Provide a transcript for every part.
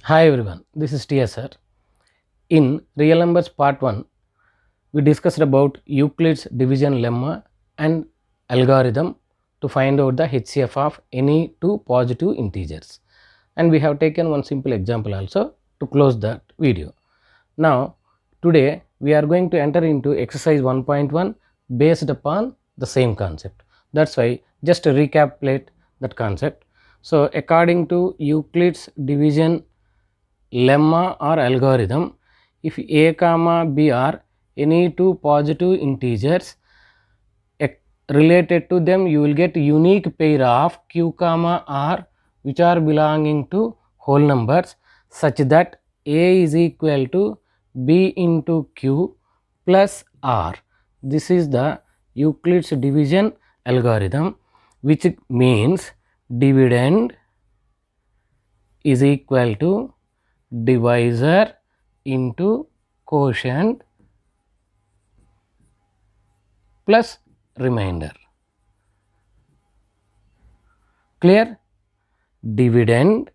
Hi everyone, this is TSR. In real numbers part 1, we discussed about Euclid's division lemma and algorithm to find out the HCF of any two positive integers. And we have taken one simple example also to close that video. Now, today we are going to enter into exercise 1.1 based upon the same concept. That's why just to recapitulate that concept. So, according to Euclid's division lemma or algorithm, if a comma b are any two positive integers, related to them you will get unique pair of q comma r which are belonging to whole numbers such that a is equal to b into q plus r. This is the Euclid's division algorithm, which means dividend is equal to divisor into quotient plus remainder. Clear? Dividend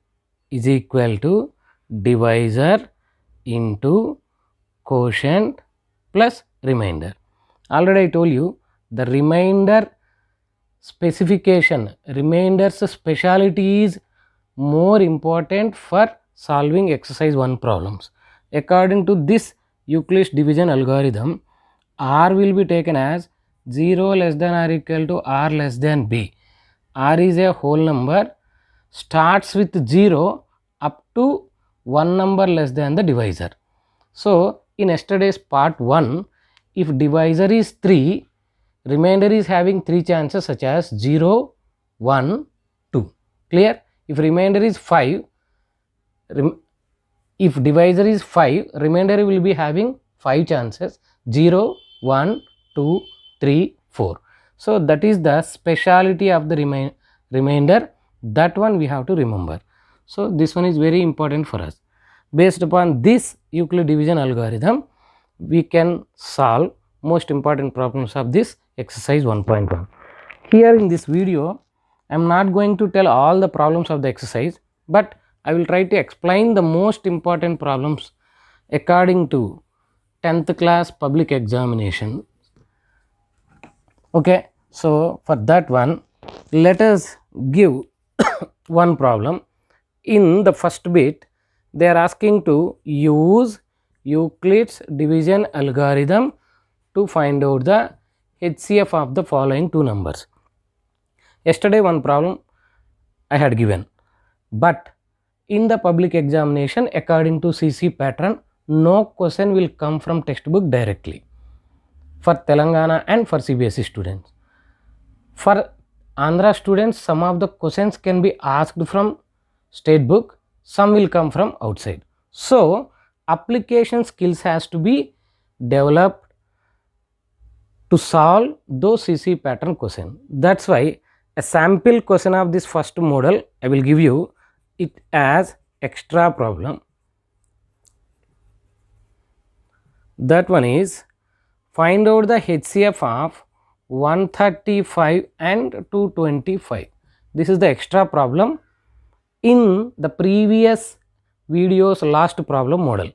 is equal to divisor into quotient plus remainder. Already I told you the remainder specification, remainder's speciality is more important for solving exercise 1 problems. According to this Euclid's division algorithm, r will be taken as 0 less than or equal to r less than b. R is a whole number, starts with 0 up to one number less than the divisor. So, in yesterday's part 1, if divisor is 3, remainder is having 3 chances such as 0, 1, 2. Clear? If remainder is 5, if divisor is 5, remainder will be having 5 chances 0, 1, 2, 3, 4. So, that is the speciality of the remainder, that one we have to remember. So, this one is very important for us. Based upon this Euclid division algorithm, we can solve most important problems of this exercise 1.1. Here in this video, I am not going to tell all the problems of the exercise, but I will try to explain the most important problems according to 10th class public examination. Okay, so for that one, let us give one problem. In the first bit, they are asking to use Euclid's division algorithm to find out the HCF of the following two numbers. Yesterday one problem I had given, but in the public examination according to CC pattern, no question will come from textbook directly for Telangana and for CBSE students. For Andhra students, some of the questions can be asked from state book, some will come from outside. So, application skills has to be developed to solve those CC pattern question. That's why a sample question of this first model I will give you it as extra problem. That one is find out the HCF of 135 and 225. This is the extra problem in the previous video's last problem model,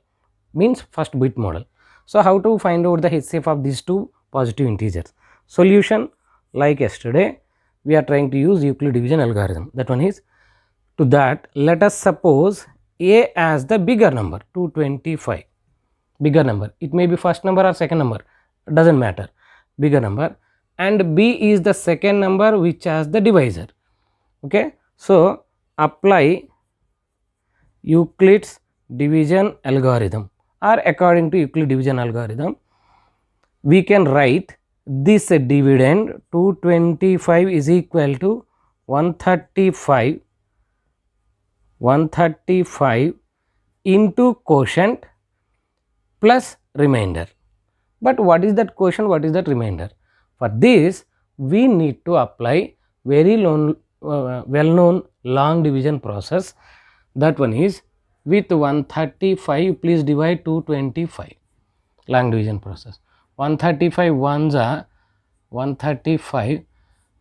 means first bit model. So, how to find out the HCF of these two positive integers? Solution like yesterday, we are trying to use Euclid division algorithm. That one is, to that let us suppose a as the bigger number 225, bigger number, it may be first number or second number, does not matter, bigger number, and b is the second number which has the divisor. Okay. So, apply Euclid's division algorithm, or according to Euclid division algorithm, we can write this dividend 225 is equal to 135 into quotient plus remainder. But what is that quotient, what is that remainder? For this we need to apply very well known long division process. That one is, with 135 please divide 225, long division process. 135 ones are 135,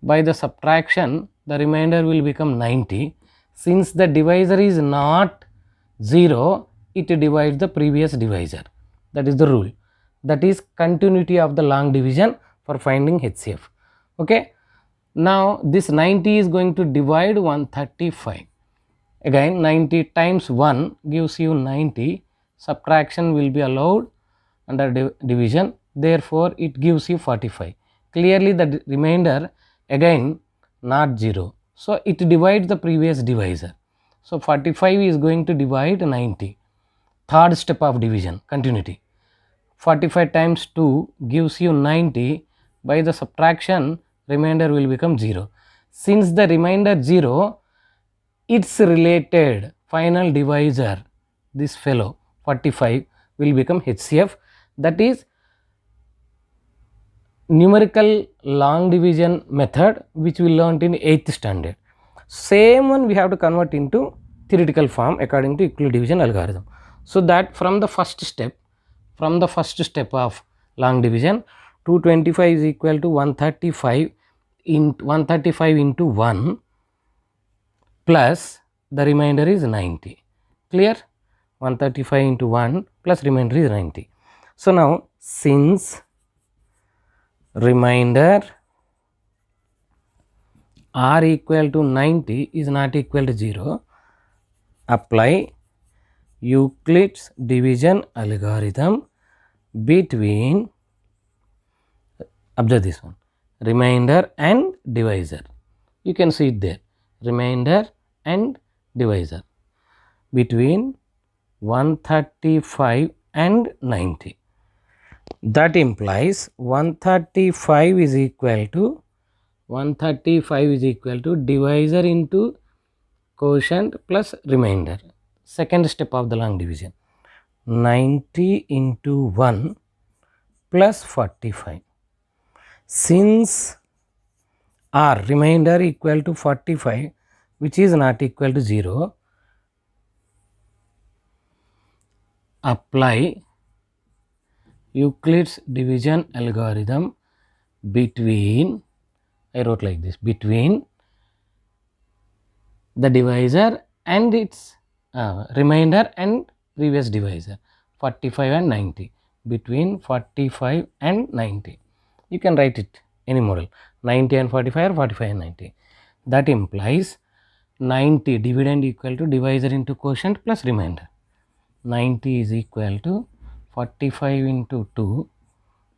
by the subtraction the remainder will become 90. Since the divisor is not 0, it divides the previous divisor. That is the rule. That is continuity of the long division for finding HCF. Okay. Now this 90 is going to divide 135. Again 90 times 1 gives you 90. Subtraction will be allowed under division. Therefore, it gives you 45. Clearly the remainder again not 0. So, it divides the previous divisor. So, 45 is going to divide 90. Third step of division, continuity. 45 times 2 gives you 90. By the subtraction, remainder will become 0. Since the remainder 0, its related final divisor, this fellow 45, will become HCF. That is numerical long division method, which we learnt in 8th standard. Same one we have to convert into theoretical form according to Euclid division algorithm. So that from the first step of long division, 225 is equal to 135 into 1 plus the remainder is 90. Clear? 135 into 1 plus remainder is 90. So now since remainder r equal to 90 is not equal to 0, apply Euclid's division algorithm between, observe this one, remainder and divisor. You can see it there, remainder and divisor between 135 and 90. That implies 135 is equal to divisor into quotient plus remainder. Second step of the long division, 90 into 1 plus 45. Since r remainder equal to 45, which is not equal to 0, apply Euclid's division algorithm between, I wrote like this, between the divisor and its remainder and previous divisor, 45 and 90, between 45 and 90. You can write it any model, 90 and 45 or 45 and 90. That implies 90 dividend equal to divisor into quotient plus remainder. 90 is equal to 45 into 2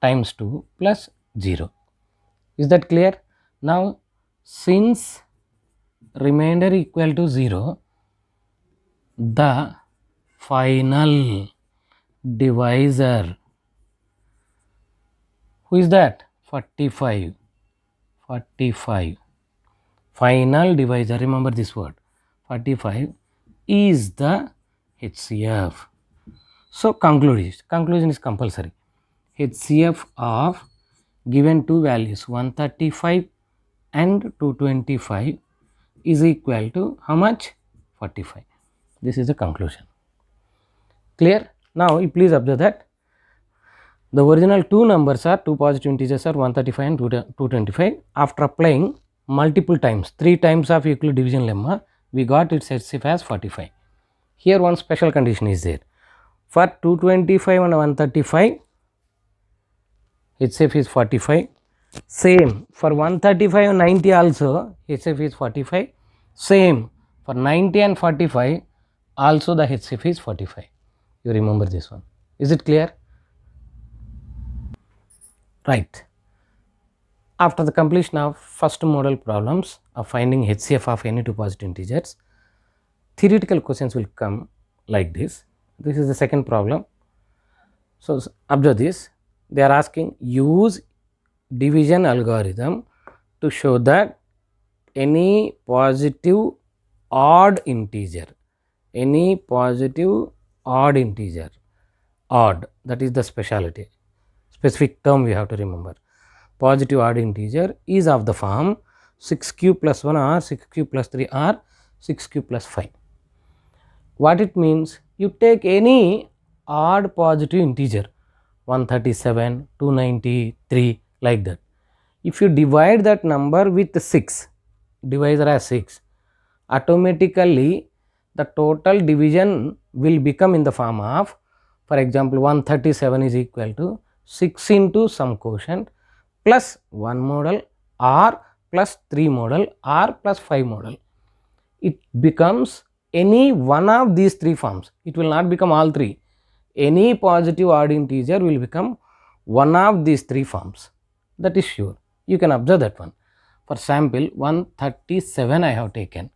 times 2 plus 0. Is that clear? Now, since remainder equal to 0, the final divisor, who is that? 45. Final divisor, remember this word, 45 is the HCF. So, conclusion is compulsory. HCF of given two values 135 and 225 is equal to how much? 45. This is the conclusion. Clear? Now, you please observe that the original two numbers are, two positive integers are 135 and 225. After applying multiple times, 3 times of Euclid division lemma, we got its HCF as 45. Here one special condition is there. For 225 and 135, HCF is 45. Same for 135 and 90 also, HCF is 45. Same for 90 and 45 also, the HCF is 45. You remember this one. Is it clear? Right. After the completion of first model problems of finding HCF of any two positive integers, theoretical questions will come like this. This is the second problem. So, observe this. They are asking, use division algorithm to show that any positive odd integer, odd, that is the specific term we have to remember. Positive odd integer is of the form 6 cube plus 1 or 6 cube plus 3 or 6 cube plus 5. What it means? You take any odd positive integer, 137, 293, like that. If you divide that number with 6, divisor as 6, automatically the total division will become in the form of, for example, 137 is equal to 6 into some quotient plus 1 model or plus 3 model or plus 5 model. It becomes any one of these three forms. It will not become all three. Any positive odd integer will become one of these three forms. That is sure. You can observe that one. For sample 137 I have taken.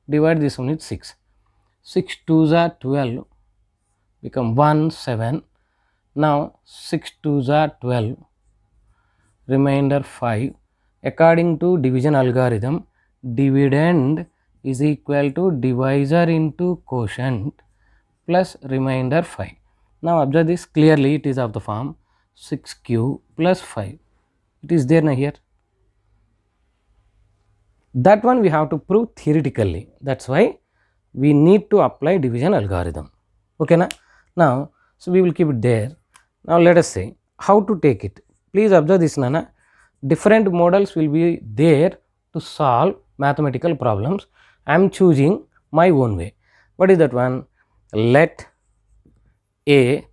Divide this one with 6. 6 2s are 12, become 1 7. Now 6 2s are 12, remainder 5. According to division algorithm, dividend is equal to divisor into quotient plus remainder 5. Now observe this, clearly it is of the form 6q plus 5. It is there now here. That one we have to prove theoretically. That's why we need to apply division algorithm. Okay na? Now, so we will keep it there. Now let us say how to take it. Please observe this, Nana. Different models will be there to solve mathematical problems. I am choosing my own way. What is that one? Let A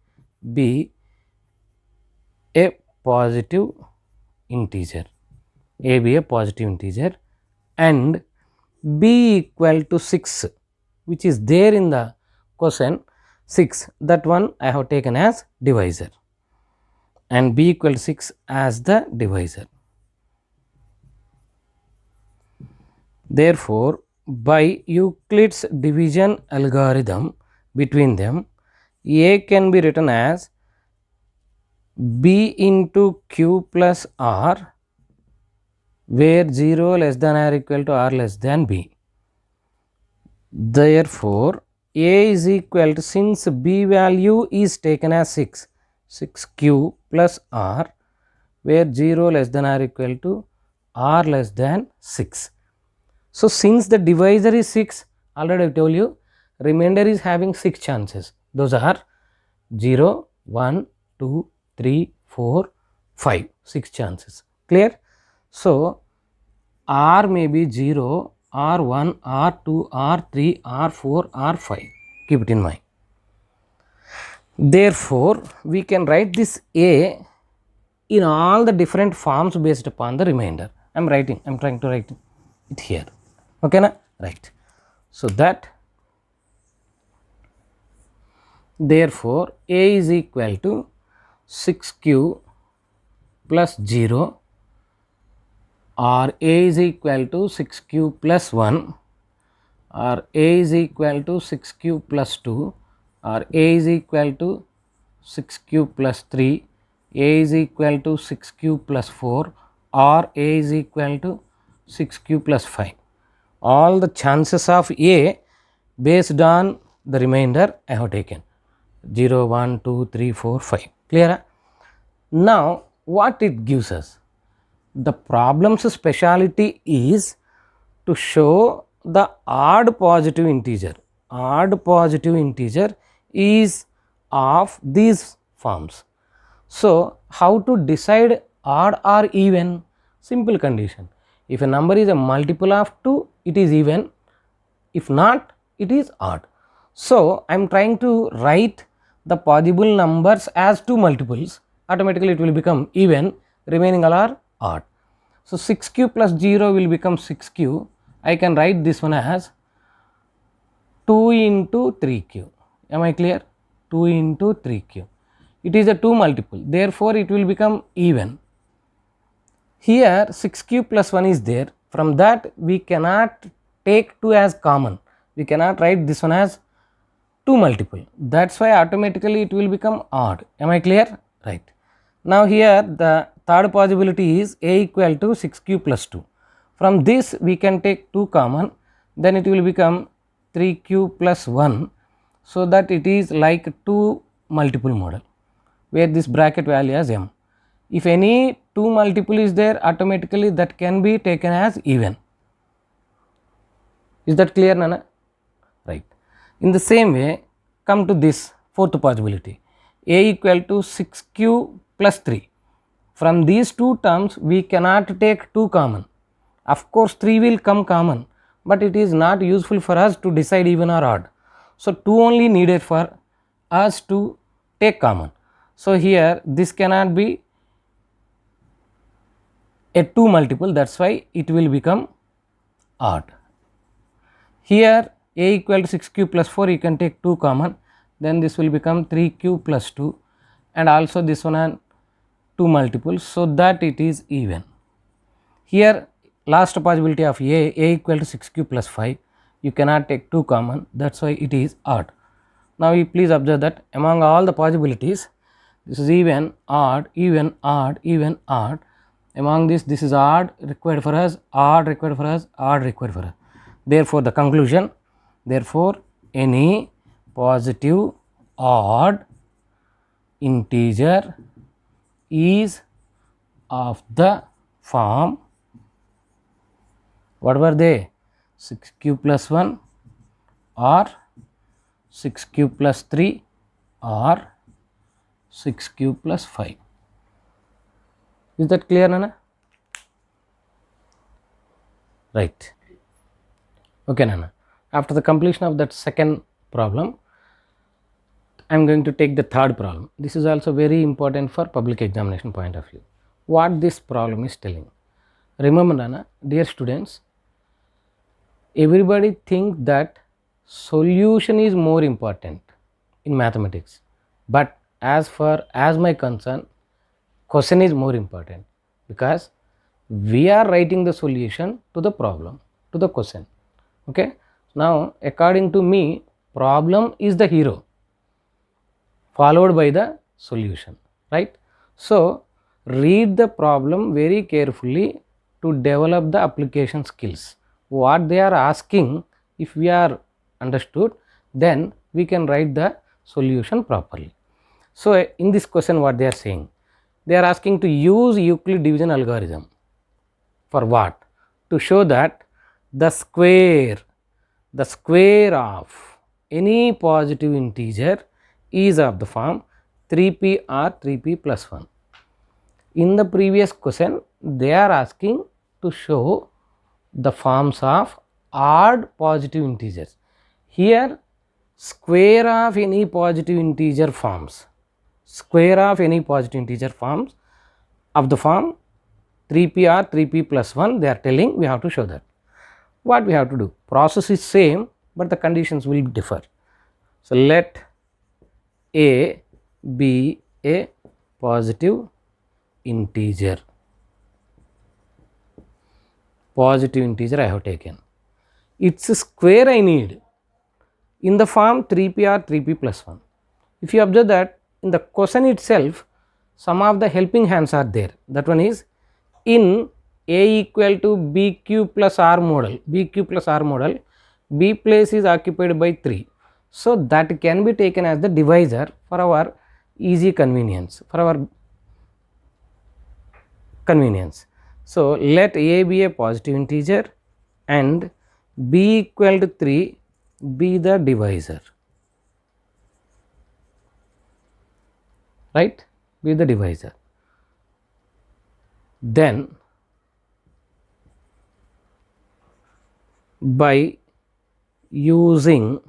be a positive integer. A be a positive integer and b equal to 6, which is there in the question 6. That one I have taken as divisor and b equal to 6 as the divisor. Therefore, by Euclid's division algorithm between them, a can be written as b into q plus r, where 0 less than or equal to r less than b. Therefore, a is equal to, since b value is taken as 6, 6q plus r, where 0 less than or equal to r less than 6. So, since the divisor is 6, already I told you, remainder is having 6 chances. Those are 0, 1, 2, 3, 4, 5, 6 chances. Clear? So, r may be 0, r1, r2, r3, r4, r5. Keep it in mind. Therefore, we can write this a in all the different forms based upon the remainder. I am trying to write it here. Okay na? Right. So that therefore a is equal to 6q plus 0 or a is equal to 6q plus 1 or a is equal to 6q plus 2 or a is equal to 6q plus 3, a is equal to 6q plus 4 or a is equal to 6q plus 5. All the chances of a based on the remainder I have taken 0, 1, 2, 3, 4, 5. Clear? Now, what it gives us? The problem's speciality is to show the odd positive integer. Odd positive integer is of these forms. So, how to decide odd or even? Simple condition. If a number is a multiple of 2, it is even. If not, it is odd. So, I am trying to write the possible numbers as 2 multiples. Automatically, it will become even, remaining all are odd. So, 6q plus 0 will become 6q. I can write this one as 2 into 3q. Am I clear? 2 into 3q. It is a 2 multiple. Therefore, it will become even. Here 6q plus 1 is there. From that we cannot take 2 as common. We cannot write this one as 2 multiple. That's why automatically it will become odd. Am I clear? Right. Now here the third possibility is a equal to 6q plus 2. From this we can take 2 common, then it will become 3q plus 1, so that it is like 2 multiple model where this bracket value is m. If any 2 multiple is there, automatically that can be taken as even. Is that clear, Nana? Right. In the same way, come to this fourth possibility, a equal to 6q plus 3. From these two terms, we cannot take 2 common. Of course, 3 will come common, but it is not useful for us to decide even or odd. So 2 only needed for us to take common. So here this cannot be a 2 multiple, that is why it will become odd. Here a equal to 6 cube plus 4, you can take 2 common, then this will become 3 cube plus 2, and also this one and 2 multiples, so that it is even. Here last possibility of a equal to 6 cube plus 5, you cannot take 2 common, that is why it is odd. Now you please observe that among all the possibilities, this is even, odd, even, odd, even, odd. Among this is odd required for us, odd required for us, odd required for us. Therefore the conclusion, therefore any positive odd integer is of the form, what were they, 6 cube plus 1 or 6 cube plus 3 or 6 cube plus 5. Is that clear, Nana? Right. Okay, Nana. After the completion of that second problem, I am going to take the third problem. This is also very important for public examination point of view. What this problem is telling. Remember, Nana, dear students, everybody think that solution is more important in mathematics, but as far as my concern, question is more important, because we are writing the solution to the problem, to the question. Okay, now according to me, problem is the hero followed by the solution, right? So read the problem very carefully to develop the application skills. What they are asking, if we are understood, then we can write the solution properly. So in this question, what they are saying, they are asking to use Euclid division algorithm for what? To show that the square of any positive integer is of the form 3p or 3p plus 1. In the previous question, they are asking to show the forms of odd positive integers. Here square of any positive integer forms, square of any positive integer forms of the form 3p or 3p plus 1, they are telling we have to show that. What we have to do? Process is same, but the conditions will differ. So let a be a positive integer. Positive integer I have taken. Its square I need in the form 3p or 3p plus 1. If you observe that in the question itself, some of the helping hands are there. That one is in a equal to b cube plus r model, b cube plus r model, b place is occupied by 3. So that can be taken as the divisor for our easy convenience, for our convenience. So let a be a positive integer and b equal to 3 be the divisor, right, be the divisor. Then by using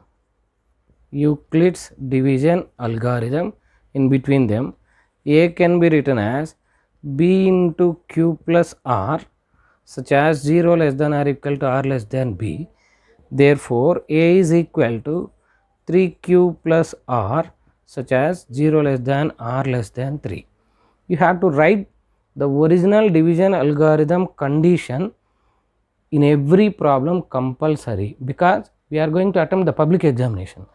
Euclid's division algorithm in between them, a can be written as b into q plus r, such as 0 less than or equal to r less than b. Therefore a is equal to 3q plus r, such as 0 less than r less than 3. You have to write the original division algorithm condition in every problem compulsory, because we are going to attempt the public examination.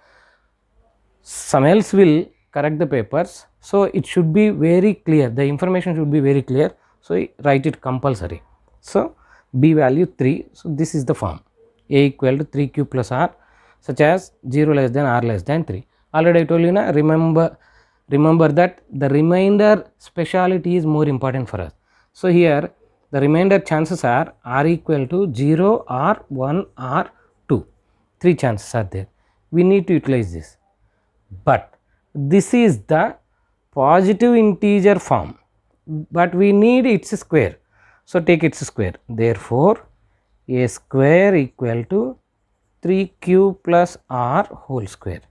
Some else will correct the papers, so it should be very clear, the information should be very clear, so write it compulsory. So b value 3, so this is the form, a equal to 3q plus r, such as 0 less than r less than 3. Already I told you, na, remember that the remainder speciality is more important for us. So here the remainder chances are r equal to 0 or 1 or 2, 3 chances are there. We need to utilize this, but this is the positive integer form, but we need its square, so take its square. Therefore a square equal to 3q plus r whole square.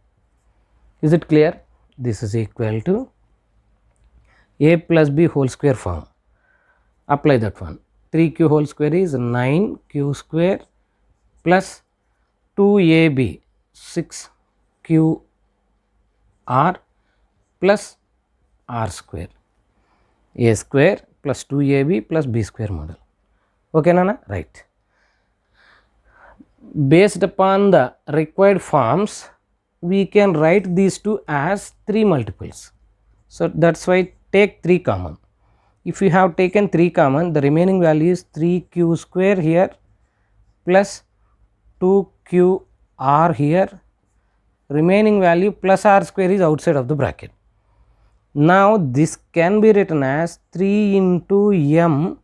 Is it clear? This is equal to a plus b whole square form. Apply that one. 3q whole square is 9q square plus 2ab 6qr plus r square. A square plus 2ab plus b square model. Okay, Nana? Right. Based upon the required forms, we can write these two as 3 multiples. So that's why take 3 common. If you have taken 3 common, the remaining value is 3q square here plus 2qr here. Remaining value plus r square is outside of the bracket. Now this can be written as 3 into m,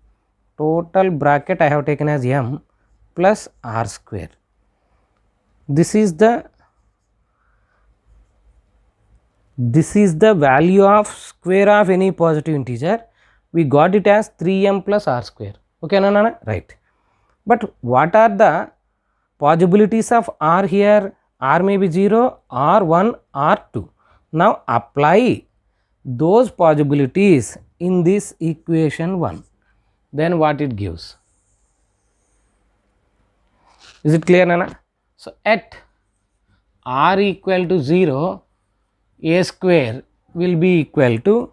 total bracket I have taken as m, plus r square. This is the value of square of any positive integer. We got it as 3m plus r square. Okay, Nana? Right. But what are the possibilities of r here? R may be 0, r1, r2. Now apply those possibilities in this equation 1. Then what it gives? Is it clear, Nana? So at r equal to 0, a square will be equal to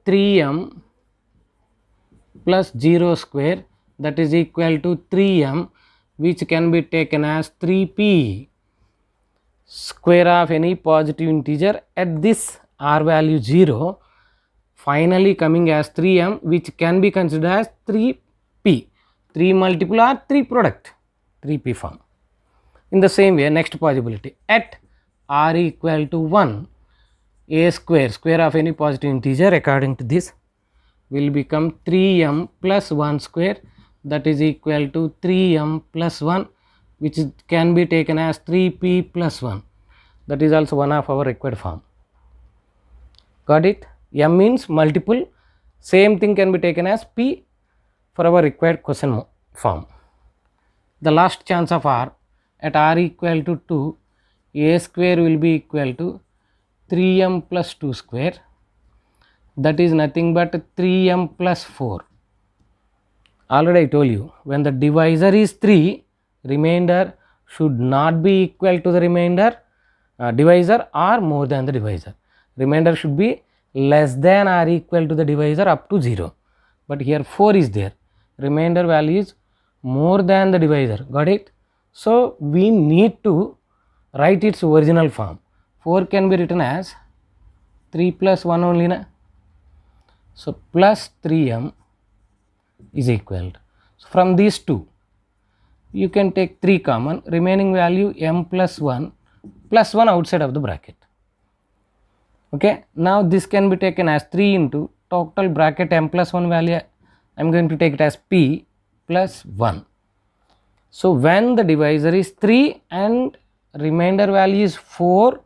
3m plus 0 square, that is equal to 3m, which can be taken as 3p. Square of any positive integer at this r value 0, finally coming as 3m, which can be considered as 3p. 3 multiple or 3 product, 3p form. In the same way, next possibility, at r equal to 1, a square of any positive integer according to this will become 3m plus 1 square, that is equal to 3m plus 1, which can be taken as 3p plus 1. That is also one of our required form. Got it? M means multiple. Same thing can be taken as p for our required question form. The last chance of r, at r equal to 2, a square will be equal to 3m plus 2 square, that is nothing but 3m plus 4. Already I told you, when the divisor is 3, remainder should not be equal to the remainder divisor or more than the divisor. Remainder should be less than or equal to the divisor up to 0. But here 4 is there. Remainder value is more than the divisor. Got it? So we need to write its original form. 4 can be written as 3 plus 1 only, na? So plus 3m is equal to, so from these two you can take 3 common, remaining value m plus 1 outside of the bracket. Okay, now this can be taken as 3 into total bracket m plus 1 value, I am going to take it as p plus 1. So when the divisor is 3 and remainder value is 4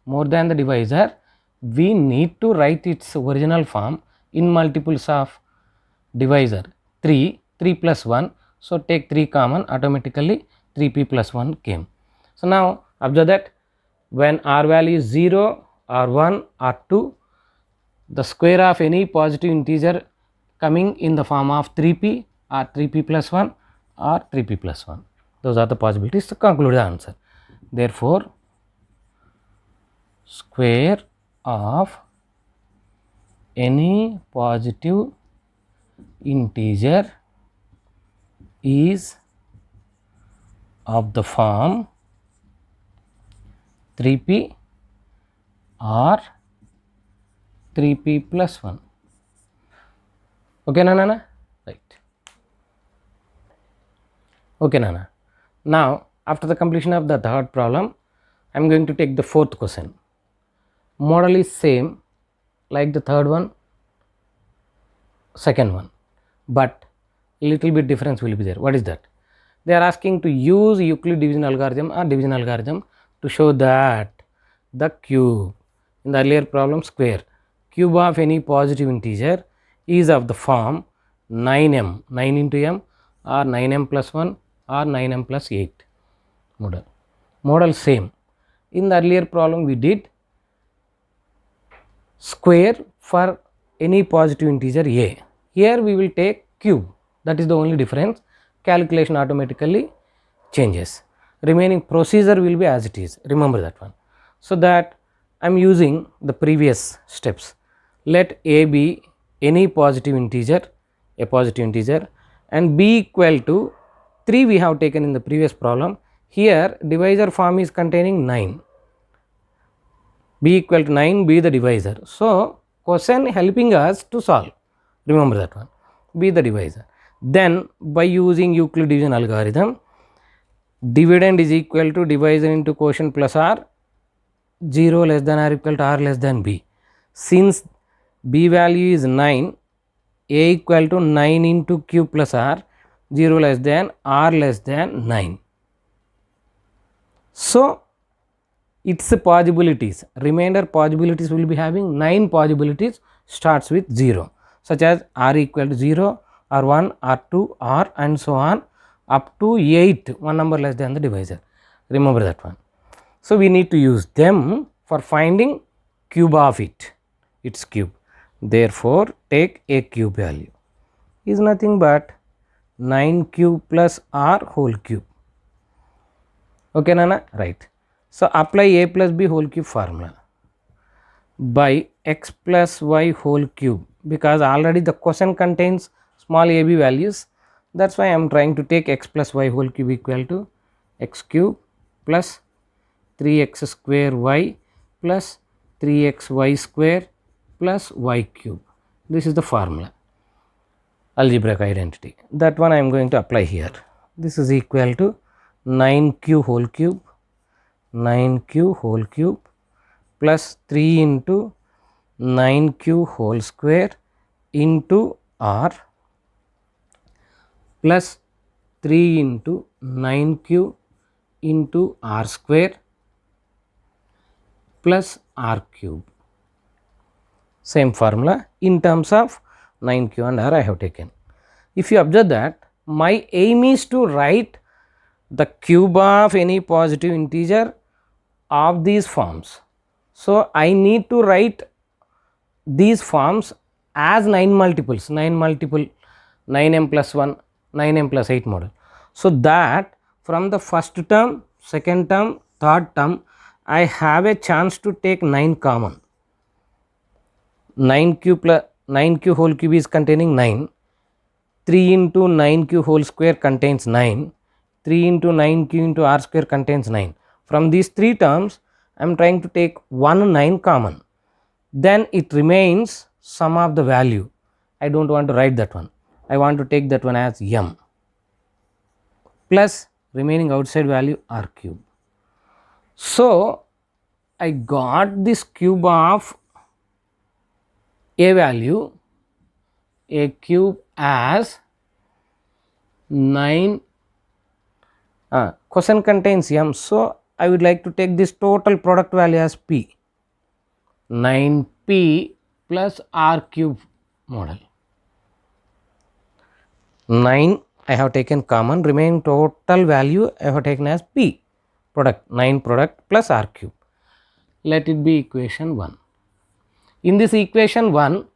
more than the divisor, we need to write its original form in multiples of divisor. 3 plus 1, so take 3 common, automatically 3p plus 1 came. So now observe that when r value is 0, r1, r2, the square of any positive integer coming in the form of 3p or 3p plus 1 or 3p plus 1. Those are the possibilities to conclude the answer. Therefore, square of any positive integer is of the form 3p or 3p plus 1. Okay, Nana? Right. Okay, Nana. Now, after the completion of the third problem, I am going to take the fourth question. Model is same like the third one, second one, but little bit difference will be there. What is that? They are asking to use Euclid division algorithm or division algorithm to show that the cube, in the earlier problem square, cube of any positive integer is of the form 9m, 9 into m or 9m plus 1 or 9m plus 8 model. model same. In the earlier problem we did square for any positive integer a. Here we will take cube, that is the only difference. Calculation automatically changes. Remaining procedure will be as it is, remember that one. So that I am using the previous steps. Let a be any positive integer, a positive integer, and b equal to 3 we have taken in the previous problem. Here divisor form is containing 9, b equal to 9, be the divisor. So question helping us to solve, remember that one, be the divisor. Then by using Euclid division algorithm, dividend is equal to divisor into quotient plus r, 0 less than or equal to r less than b. Since b value is 9, a equal to 9 into q plus r, 0 less than r less than 9. So its possibilities, remainder possibilities will be having 9 possibilities starts with 0, such as r equal to 0, r1, r2, r and so on up to 8, one number less than the divisor, remember that one. So we need to use them for finding cube of it, its cube. Therefore take a cube value is nothing but 9q plus r whole cube. Okay Nana, right. So apply a plus b whole cube formula by x plus y whole cube, because already the question contains small a b values, that is why I am trying to take x plus y whole cube equal to x cube plus 3x square y plus 3xy square plus y cube. This is the formula, algebraic identity, that one I am going to apply here. This is equal to 9q whole cube, 9q whole cube plus 3 into 9q whole square into r plus 3 into 9q into r square plus r cube. Same formula in terms of 9q and r I have taken. If you observe that my aim is to write the cube of any positive integer of these forms. So I need to write these forms as 9 multiples, 9 multiple, 9m plus 1, 9m plus 8 model. So that from the first term, second term, third term I have a chance to take 9 common. 9q plus 9q whole cube is containing 9, 3 into 9q whole square contains 9, 3 into 9q into r square contains 9. From these 3 terms I am trying to take one 9 common, then it remains sum of the value. I do not want to write that one, I want to take that one as m plus remaining outside value r cube. So I got this cube of a value, a cube as 9, question contains m, so I would like to take this total product value as p, 9p plus r cube model. 9 I have taken common, remaining total value I have taken as p, product, 9 product plus r cube. Let it be equation 1. In this equation 1,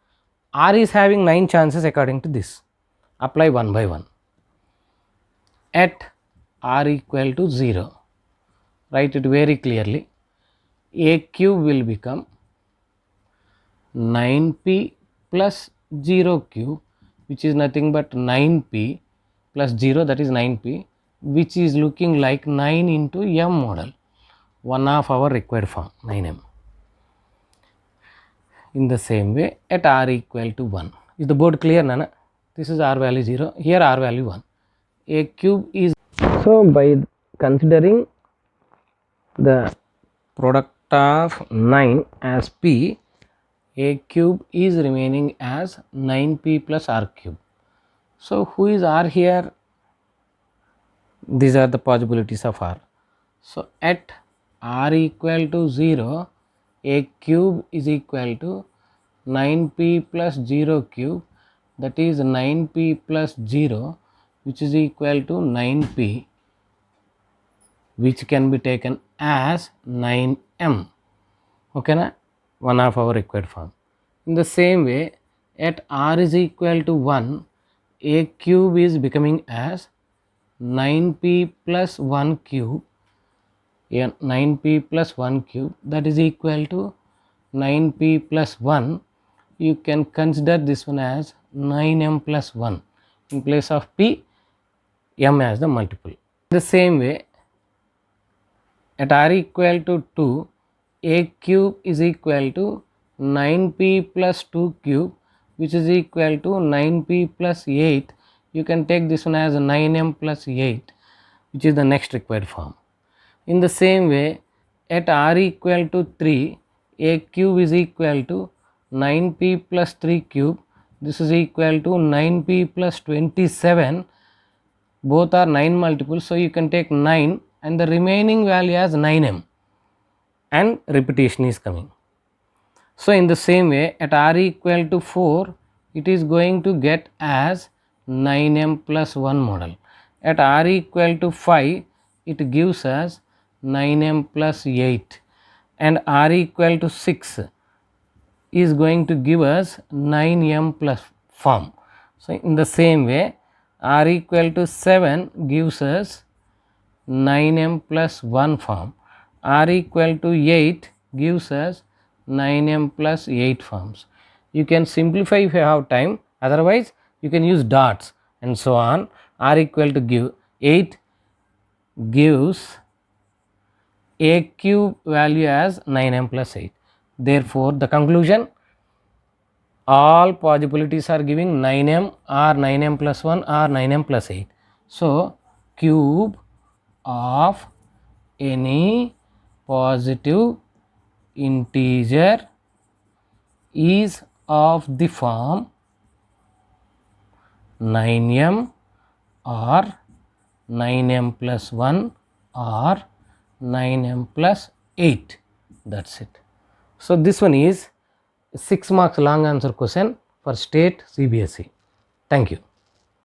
r is having 9 chances according to this. Apply one by one. At r equal to 0, write it very clearly. A cube will become 9p plus 0 cube, which is nothing but 9p plus 0, that is 9p, which is looking like 9 into m model, one of our required form 9m. In the same way at r equal to 1, is the board clear Nana? This is r value 0, here r value 1, a cube is, so by considering the product of 9 as p, a cube is remaining as 9p plus r cube. So who is r here? These are the possibilities of r. So at r equal to 0, a cube is equal to 9p plus 0 cube, that is 9p plus 0, which is equal to 9p, which can be taken as 9m. Okay na, one of our required form. In the same way, at r is equal to 1, a cube is becoming as 9p plus 1 cube, 9p plus 1 cube, that is equal to 9p plus 1. You can consider this one as 9m plus 1. In place of p, m as the multiple. The same way, at r equal to 2, a cube is equal to 9p plus 2 cube, which is equal to 9p plus 8. You can take this one as 9m plus 8, which is the next required form. In the same way, at r equal to 3, a cube is equal to 9p plus 3 cube. This is equal to 9p plus 27. Both are 9 multiples, so you can take 9 and the remaining value as 9m, and repetition is coming. So in the same way, at r equal to 4, it is going to get as 9m plus 1 model. At r equal to 5, it gives us 9m plus 8, and r equal to 6 is going to give us 9m plus form. So in the same way, r equal to 7 gives us 9m plus 1 form, r equal to 8 gives us 9m plus 8 forms. You can simplify if you have time, otherwise you can use dots and so on. R equal to give 8 gives a cube value as 9m plus 8. Therefore, the conclusion, all possibilities are giving 9m or 9m plus 1 or 9m plus 8. So, cube of any positive integer is of the form 9m or 9m plus 1 or 9m plus 8. That's it. So, this one is 6 marks long answer question for state CBSE. Thank you.